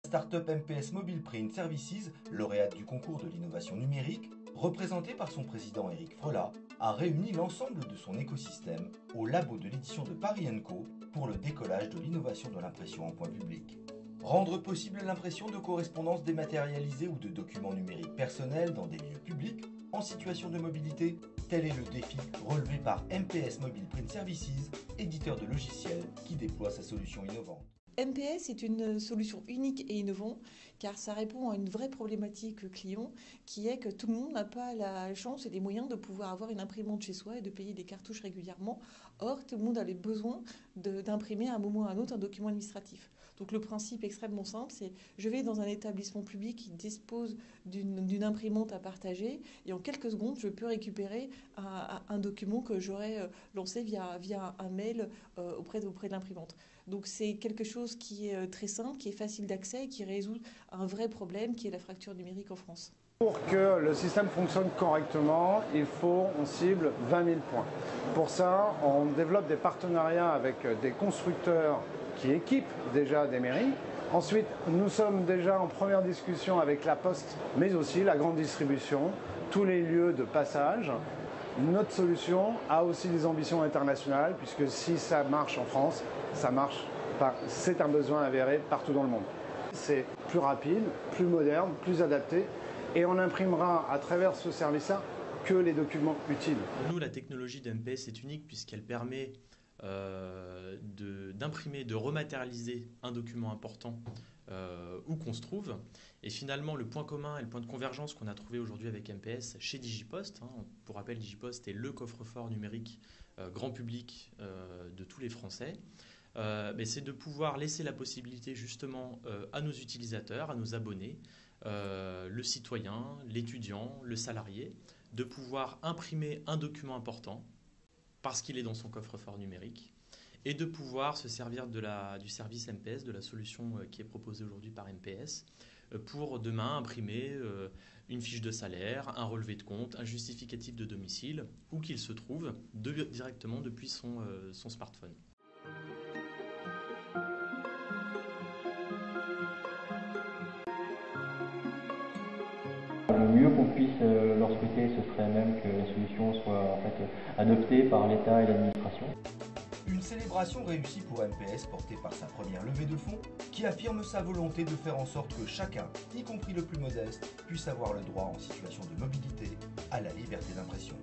Startup MPS Mobile Print Services, lauréate du concours de l'innovation numérique, représentée par son président Eric Frelat, a réuni l'ensemble de son écosystème au labo de l'édition de Paris & Co pour le décollage de l'innovation de l'impression en point public. Rendre possible l'impression de correspondances dématérialisées ou de documents numériques personnels dans des lieux publics en situation de mobilité, tel est le défi relevé par MPS Mobile Print Services, éditeur de logiciels qui déploie sa solution innovante. MPS est une solution unique et innovante car ça répond à une vraie problématique client qui est que tout le monde n'a pas la chance et les moyens de pouvoir avoir une imprimante chez soi et de payer des cartouches régulièrement. Or, tout le monde a les besoins d'imprimer à un moment ou à un autre un document administratif. Donc le principe extrêmement simple, c'est je vais dans un établissement public qui dispose d'une imprimante à partager et en quelques secondes, je peux récupérer un document que j'aurais lancé via un mail auprès de l'imprimante. Donc c'est quelque chose qui est très simple, qui est facile d'accès et qui résout un vrai problème qui est la fracture numérique en France. Pour que le système fonctionne correctement, on cible 20 000 points. Pour ça, on développe des partenariats avec des constructeurs qui équipent déjà des mairies. Ensuite, nous sommes déjà en première discussion avec la Poste, mais aussi la grande distribution, tous les lieux de passage. Notre solution a aussi des ambitions internationales, puisque si ça marche en France, ça marche. C'est un besoin avéré partout dans le monde. C'est plus rapide, plus moderne, plus adapté et on imprimera à travers ce service-là que les documents utiles. Pour nous, la technologie de MPS est unique puisqu'elle permet d'imprimer, de rematérialiser un document important où qu'on se trouve. Et finalement, le point commun et le point de convergence qu'on a trouvé aujourd'hui avec MPS chez Digipost, pour rappel, Digipost est le coffre-fort numérique grand public de tous les Français, c'est de pouvoir laisser la possibilité justement à nos utilisateurs, à nos abonnés, le citoyen, l'étudiant, le salarié, de pouvoir imprimer un document important parce qu'il est dans son coffre-fort numérique et de pouvoir se servir du service MPS, de la solution qui est proposée aujourd'hui par MPS, pour demain imprimer une fiche de salaire, un relevé de compte, un justificatif de domicile, où qu'il se trouve, directement depuis son smartphone. Le mieux qu'on puisse leur souhaiter, ce serait même que la solution soit en fait adoptée par l'État et l'administration. Une célébration réussie pour MPS portée par sa première levée de fonds qui affirme sa volonté de faire en sorte que chacun, y compris le plus modeste, puisse avoir le droit en situation de mobilité à la liberté d'impression.